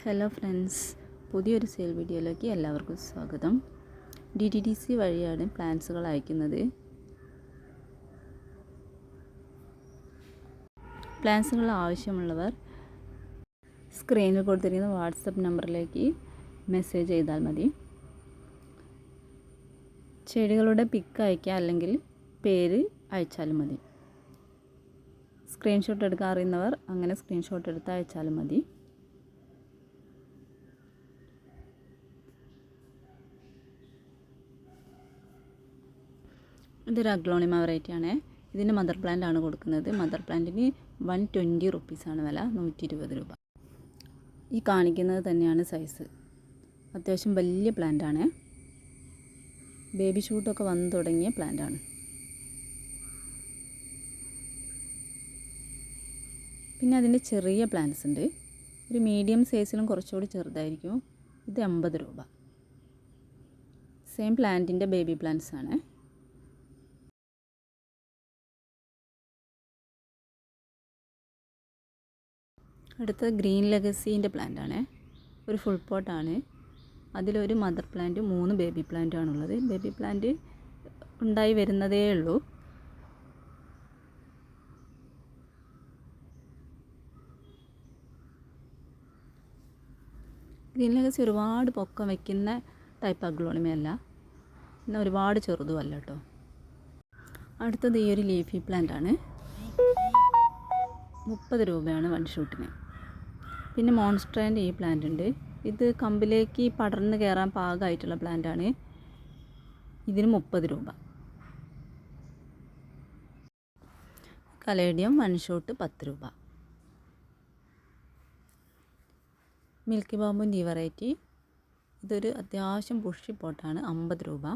Hello friends, പുതിയൊരു sale വീഡിയോയിലേക്ക് എല്ലാവർക്കും സ്വാഗതം. DTDC വഴിയാണ് പ്ലാൻസുകൾ അയക്കുന്നത്. പ്ലാൻസുകൾ ആവശ്യമുള്ളവർ സ്ക്രീനിൽ കൊടുത്തിരിക്കുന്ന വാട്സപ്പ് നമ്പറിലേക്ക് മെസ്സേജ് ചെയ്താൽ മതി. ചെടികളുടെ പിക്ക് അയക്കുക, അല്ലെങ്കിൽ പേര് അയച്ചാലും മതി. സ്ക്രീൻഷോട്ട് എടുക്കാൻ അറിയുന്നവർ അങ്ങനെ സ്ക്രീൻഷോട്ട് എടുത്ത് അയച്ചാലും മതി. ഇതൊരു അഗ്ലോണിമ വെറൈറ്റിയാണ്. ഇതിന് മദർ പ്ലാന്റ് ആണ് കൊടുക്കുന്നത്. മദർ പ്ലാന്റിന് 120 റുപ്പീസാണ് വില, 120 രൂപ. ഈ കാണിക്കുന്നത് തന്നെയാണ് സൈസ്. അത്യാവശ്യം വലിയ പ്ലാന്റാണ്. ബേബി ഷൂട്ടൊക്കെ വന്നു തുടങ്ങിയ പ്ലാന്റാണ്. പിന്നെ അതിൻ്റെ ചെറിയ പ്ലാന്റ്സ് ഉണ്ട്. ഒരു മീഡിയം സൈസിലും കുറച്ചുകൂടി ചെറുതായിരിക്കും. ഇത് 50 രൂപ. സെയിം പ്ലാന്റിൻ്റെ ബേബി പ്ലാന്റ്സ് ആണ്. അടുത്ത ഗ്രീൻ ലെഗസീൻ്റെ പ്ലാന്റ് ആണ്. ഒരു ഫുൾ പോട്ടാണ്. അതിലൊരു മദർ പ്ലാന്റ്, 3 ബേബി പ്ലാന്റ് ആണുള്ളത്. ബേബി പ്ലാന്റ് ഉണ്ടായി വരുന്നതേ ഉള്ളൂ. ഗ്രീൻ ലെഗസി ഒരുപാട് പൊക്കം വയ്ക്കുന്ന ടൈപ്പ് അഗ്ലോണിമയല്ല, എന്നാൽ ഒരുപാട് ചെറുതുമല്ല കേട്ടോ. അടുത്തത് ഈ ഒരു ലീഫി പ്ലാന്റ് ആണ്. 30 രൂപയാണ് 1 ഷൂട്ടിന്. പിന്നെ മോൺസ്ട്രേൻ്റെ ഈ പ്ലാന്റ് ഉണ്ട്. ഇത് കമ്പിലേക്ക് പടർന്ന് കയറാൻ പാകമായിട്ടുള്ള പ്ലാന്റാണ്. ഇതിന് 30 രൂപ. കലേഡിയം 1 ഷൂട്ട് 10 രൂപ. മിൽക്കി ബാമ്പുൻ്റെ ഈ വെറൈറ്റി, ഇതൊരു അത്യാവശ്യം ബുഷി പോട്ടാണ്, 50 രൂപ.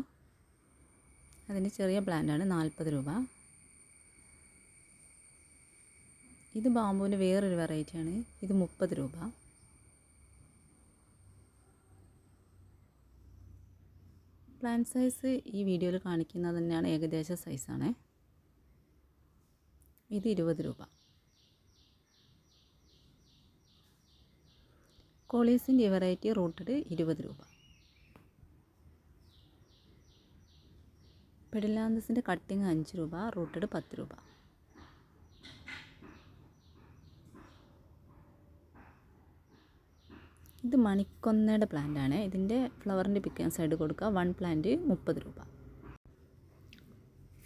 അതിൻ്റെ ചെറിയ പ്ലാന്റാണ്, 40 രൂപ. ഇത് ബാമ്പുവിൻ്റെ വേറൊരു വെറൈറ്റിയാണ്. ഇത് 30 രൂപ. പ്ലാന്റ് സൈസ് ഈ വീഡിയോയിൽ കാണിക്കുന്നത് തന്നെയാണ് ഏകദേശ സൈസാണ്. ഇത് 20 രൂപ. കോളീസിൻ്റെ വെറൈറ്റി റൂട്ടഡ് 20 രൂപ. പെഡിലാന്തസിൻ്റെ കട്ടിങ് 5 രൂപ, റൂട്ടഡ് 10 രൂപ. ഇത് മണിക്കൊന്നയുടെ പ്ലാന്റാണ്. ഇതിൻ്റെ ഫ്ലവറിൻ്റെ പിക്ക് ഞാൻ സൈഡ് കൊടുക്കുക. 1 പ്ലാന്റ് 30 രൂപ.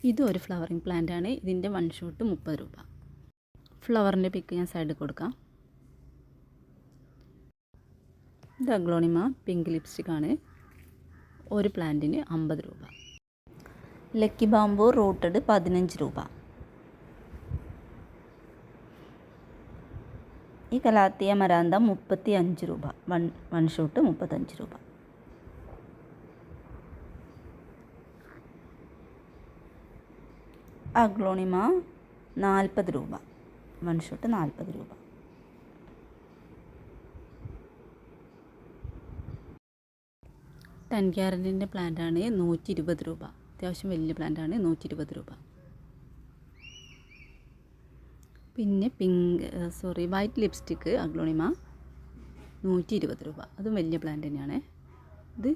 ഇതും ഒരു ഫ്ലവറിങ് പ്ലാന്റാണ്. ഇതിൻ്റെ 1 ഷൂട്ട് 30 രൂപ. ഫ്ലവറിൻ്റെ പിക്ക് ഞാൻ സൈഡിൽ കൊടുക്കാം. ഇത് അഗ്ലോണിമ പിങ്ക് ലിപ്സ്റ്റിക് ആണ്. ഒരു പ്ലാന്റിന് 50 രൂപ. ലക്കി ബാമ്പു റൂട്ടഡ് 15 രൂപ. ഈ കലാത്തിയ മരാന്ത 35 രൂപ. 1 ഷൂട്ട് 35 രൂപ. അഗ്ലോണിമ 40 രൂപ. 1 ഷൂട്ട് 40 രൂപ. ടെൻ ക്യാരറ്റിൻ്റെ പ്ലാന്റാണ്, 120 രൂപ. അത്യാവശ്യം വലിയ പ്ലാന്റാണ്, 120 രൂപ. പിന്നെ വൈറ്റ് ലിപ്സ്റ്റിക്ക് അഗ്ലോണിമ 120 രൂപ. അതും വലിയ പ്ലാന്റ് തന്നെയാണ്. ഇത്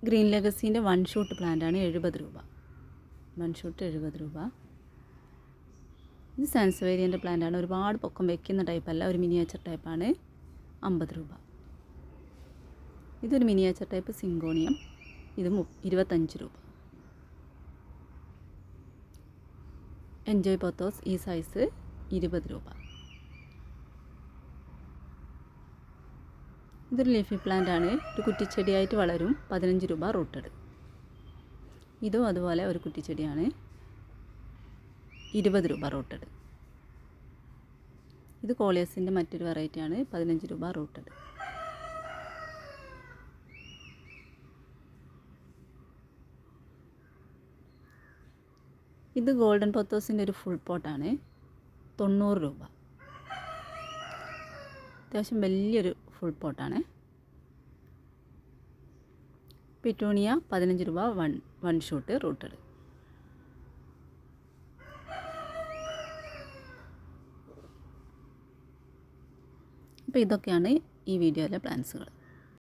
ഗ്രീൻ ലെഗസീൻ്റെ 1 ഷൂട്ട് പ്ലാന്റാണ്, 70 രൂപ. 1 ഷൂട്ട് 70 രൂപ. ഇത് സാൻസവേരിയൻ്റെ പ്ലാന്റാണ്. ഒരുപാട് പൊക്കം വയ്ക്കുന്ന ടൈപ്പല്ല, ഒരു മിനിയേച്ചർ ടൈപ്പാണ്, 50 രൂപ. ഇതൊരു മിനിയേച്ചർ ടൈപ്പ് സിങ്കോണിയം. ഇത് 25 രൂപ. എൻജോയ് പോത്തോസ് ഈ സൈസ് 20 രൂപ. ഇതൊരു ലീഫി പ്ലാന്റ് ആണ്. ഒരു കുറ്റിച്ചെടിയായിട്ട് വളരും, 15 രൂപ റൂട്ടഡ്. ഇതും അതുപോലെ ഒരു കുറ്റിച്ചെടിയാണ്, 20 രൂപ റൂട്ടഡ്. ഇത് കോളിയസിൻ്റെ മറ്റൊരു വെറൈറ്റിയാണ്, 15 രൂപ റൂട്ടഡ്. ഇത് ഗോൾഡൻ പൊത്തോസിൻ്റെ ഒരു ഫുൾ പോട്ടാണ്, 90 രൂപ. അത്യാവശ്യം വലിയൊരു ഫുൾ പോട്ടാണ്. പിറ്റൂണിയ 15 രൂപ. 1 ഷൂട്ട് റൂട്ടഡ്. അപ്പോൾ ഇതൊക്കെയാണ് ഈ വീഡിയോയിലെ പ്ലാന്റ്സുകൾ.